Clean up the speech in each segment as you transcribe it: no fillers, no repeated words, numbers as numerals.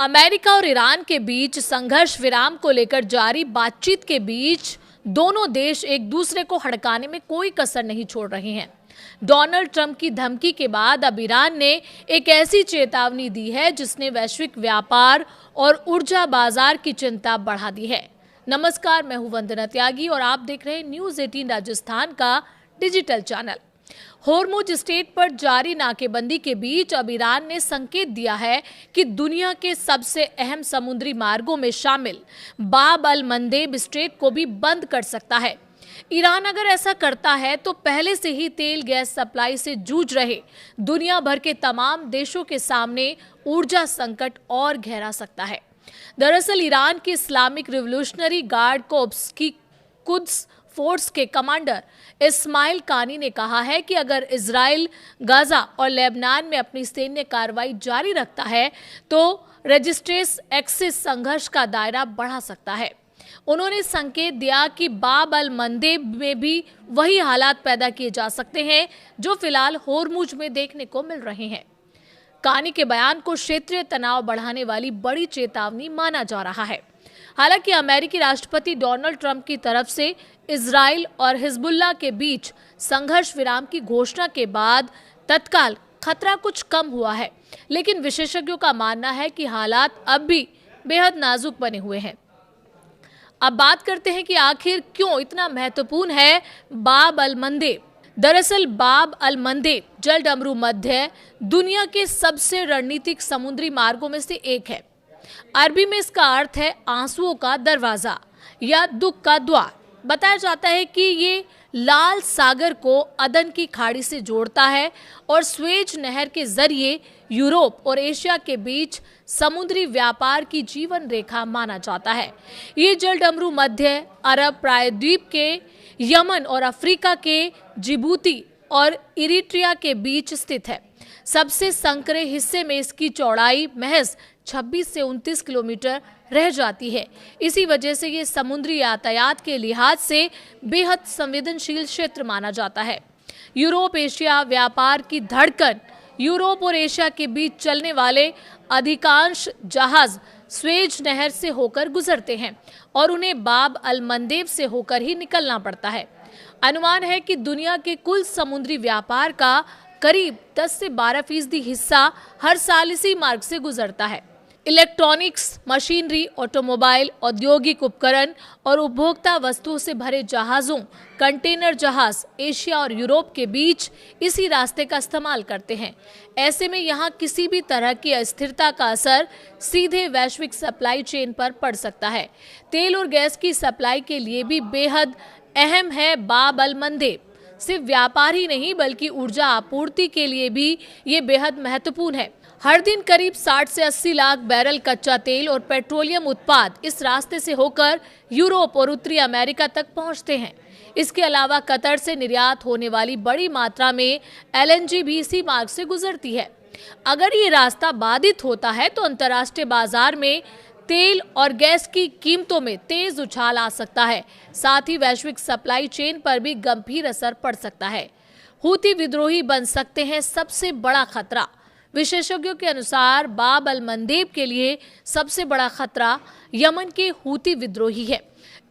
America और Iran के बीच संघर्ष विराम को लेकर जारी बातचीत के बीच दोनों देश एक दूसरे को हड़काने में कोई कसर नहीं छोड़ रहे हैं। डोनाल्ड ट्रंप की धमकी के बाद अब ईरान ने एक ऐसी चेतावनी दी है जिसने वैश्विक व्यापार और ऊर्जा बाजार की चिंता बढ़ा दी है। नमस्कार, मैं हूं वंदना त्यागी और आप देख रहे हैं न्यूज़ 18 राजस्थान का डिजिटल चैनल। होर्मुज स्ट्रेट पर जारी नाकेबंदी के बीच अब ईरान ने संकेत दिया है कि दुनिया के सबसे अहम समुद्री मार्गों में शामिल बाब अल मंदेब स्ट्रेट को भी बंद कर सकता है। ईरान अगर ऐसा करता है तो पहले से ही तेल गैस सप्लाई से जूझ रहे दुनिया भर के तमाम देशों के सामने ऊर्जा संकट और गहरा सकता है। दरअसल ईरान की इस्लामिक रिवोल्यूशनरी गार्ड कोर्प्स की कुद्स फोर्स के कमांडर इस्माइल कानी ने कहा है कि अगर इजराइल गाजा और लेबनान में अपनी सैन्य कार्रवाई जारी रखता है तो रेजिस्ट्रेस एक्सिस संघर्ष का दायरा बढ़ा सकता है। उन्होंने संकेत दिया कि बाब अल मंदेब में भी वही हालात पैदा किए जा सकते हैं जो फिलहाल होर्मुज में देखने को मिल रहे हैं। कानी के बयान को क्षेत्रीय तनाव बढ़ाने वाली बड़ी चेतावनी माना जा रहा है। हालांकि अमेरिकी राष्ट्रपति डोनाल्ड ट्रंप की तरफ से इजराइल और हिजबुल्लाह के बीच संघर्ष विराम की घोषणा के बाद तत्काल खतरा कुछ कम हुआ है, लेकिन विशेषज्ञों का मानना है कि हालात अब भी बेहद नाजुक बने हुए हैं। अब बात करते हैं कि आखिर क्यों इतना महत्वपूर्ण है बाब अल मंदेब। दरअसल बाब अल मंदेब जलडमरू मध्य दुनिया के सबसे रणनीतिक समुद्री मार्गों में से एक है। अरबी में इसका अर्थ है आंसुओं का दरवाजा या दुख का द्वार। बताया जाता है कि ये लाल सागर को अदन की खाड़ी से जोड़ता है और स्वेज नहर के जरिए यूरोप और एशिया के बीच समुद्री व्यापार की जीवन रेखा माना जाता है। ये जलडमरू मध्य अरब प्रायद्वीप के यमन और अफ्रीका के जिबूती और इरिट्रिया के बीच स्थित है। सबसे संकरे हिस्से में इसकी चौड़ाई महज 26 से 29 किलोमीटर रह जाती है। इसी वजह से ये समुद्री यातायात के लिहाज से बेहद संवेदनशील क्षेत्र माना जाता है। यूरोप एशिया व्यापार की धड़कन, यूरोप और एशिया के बीच चलने वाले अधिकांश जहाज स्वेज नहर से होकर गुजरते हैं और उन्हें बाब अल मंदेब से होकर ही निकलना पड़ता है। अनुमान है कि दुनिया के कुल समुद्री व्यापार का करीब 10 से 12% हिस्सा हर साल इसी मार्ग से गुजरता है। इलेक्ट्रॉनिक्स, मशीनरी, ऑटोमोबाइल, औद्योगिक उपकरण और उपभोक्ता वस्तुओं से भरे जहाजों, कंटेनर जहाज एशिया और यूरोप के बीच इसी रास्ते का इस्तेमाल करते हैं। ऐसे में यहाँ किसी भी तरह की अस्थिरता का असर सीधे वैश्विक सप्लाई चेन पर पड़ सकता है। तेल और गैस की सप्लाई के लिए भी बेहद अहम है बाब अल मंदेब। सिर्फ व्यापार ही नहीं बल्कि ऊर्जा आपूर्ति के लिए भी ये बेहद महत्वपूर्ण है। हर दिन करीब 60 से 80 लाख बैरल कच्चा तेल और पेट्रोलियम उत्पाद इस रास्ते से होकर यूरोप और उत्तरी अमेरिका तक पहुंचते हैं। इसके अलावा कतर से निर्यात होने वाली बड़ी मात्रा में LNG भी इसी मार्ग से गुजरती है। अगर ये रास्ता बाधित होता है तो अंतर्राष्ट्रीय बाजार में तेल और गैस की कीमतों में तेज उछाल आ सकता है। साथ ही वैश्विक सप्लाई चेन पर भी गंभीर असर पड़ सकता है। हूती विद्रोही बन सकते हैं सबसे बड़ा खतरा। विशेषज्ञों के अनुसार बाब अल मंदेब के लिए सबसे बड़ा खतरा यमन के हूती विद्रोही है।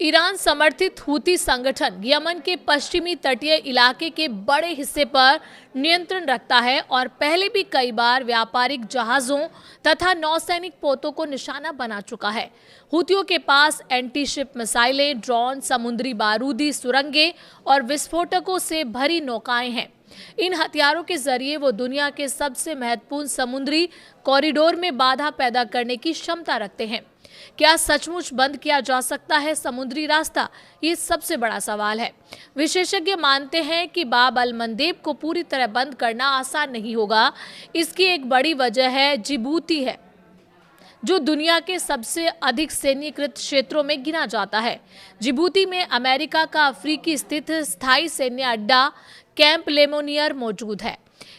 ईरान समर्थित हूती संगठन यमन के पश्चिमी तटीय इलाके के बड़े हिस्से पर नियंत्रण रखता है और पहले भी कई बार व्यापारिक जहाजों तथा नौसैनिक पोतों को निशाना बना चुका है। हूतियों के पास एंटी शिप मिसाइलें, ड्रोन, समुद्री बारूदी सुरंगें और विस्फोटकों से भरी नौकाएं हैं। इन हथियारों के जरिए वो दुनिया के सबसे महत्वपूर्ण समुद्री कॉरिडोर में बाधा पैदा करने की क्षमता रखते हैं। क्या सचमुच बंद किया जा सकता है समुद्री रास्ता? ये सबसे बड़ा सवाल है। विशेषज्ञ मानते हैं कि बाब अल मंदेब को पूरी तरह बंद करना आसान नहीं होगा। इसकी एक बड़ी वजह है जिबूती है, जो दुनिया के सबसे अधिक सैन्यीकृत क्षेत्रों में गिना जाता है। जिबूती में अमेरिका का अफ्रीकी स्थित स्थायी सैन्य अड्डा कैंप लेमोनियर मौजूद है।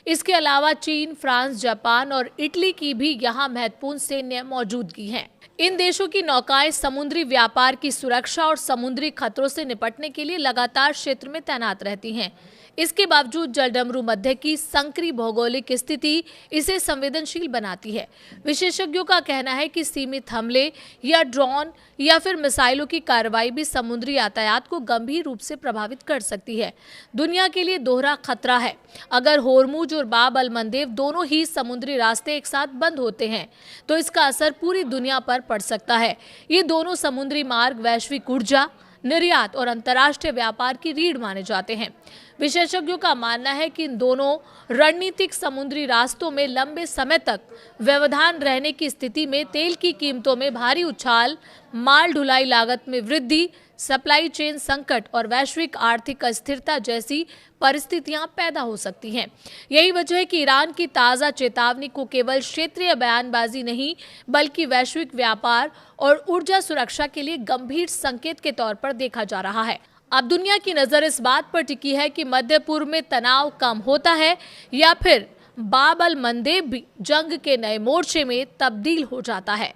इसके अलावा चीन, फ्रांस, जापान और इटली की भी यहाँ महत्वपूर्ण सैन्य मौजूदगी है। इन देशों की नौकाएं समुद्री व्यापार की सुरक्षा और समुद्री खतरों से निपटने के लिए लगातार क्षेत्र में तैनात रहती हैं। इसके बावजूद जलडमरू मध्य की संकरी भौगोलिक स्थिति इसे संवेदनशील बनाती है। विशेषज्ञों का कहना है कि सीमित हमले या ड्रोन या फिर मिसाइलों की कार्रवाई भी समुद्री यातायात को गंभीर रूप से प्रभावित कर सकती है। दुनिया के लिए दोहरा खतरा है। अगर होर्मुज और बाब अल मंदेब दोनों ही समुद्री रास्ते एक साथ बंद होते हैं तो इसका असर पूरी दुनिया पर पड़ सकता है। ये दोनों समुद्री मार्ग वैश्विक ऊर्जा, निर्यात और अंतर्राष्ट्रीय व्यापार की रीढ़ माने जाते हैं। विशेषज्ञों का मानना है कि इन दोनों रणनीतिक समुद्री रास्तों में लंबे समय तक व्यवधान रहने की स्थिति में तेल की कीमतों में भारी उछाल, माल ढुलाई लागत में वृद्धि, सप्लाई चेन संकट और वैश्विक आर्थिक अस्थिरता जैसी परिस्थितियां पैदा हो सकती हैं। यही वजह है कि ईरान की ताज़ा चेतावनी को केवल क्षेत्रीय बयानबाजी नहीं बल्कि वैश्विक व्यापार और ऊर्जा सुरक्षा के लिए गंभीर संकेत के तौर पर देखा जा रहा है। अब दुनिया की नजर इस बात पर टिकी है कि मध्य पूर्व में तनाव कम होता है या फिर बाब अल मंदेब भी जंग के नए मोर्चे में तब्दील हो जाता है।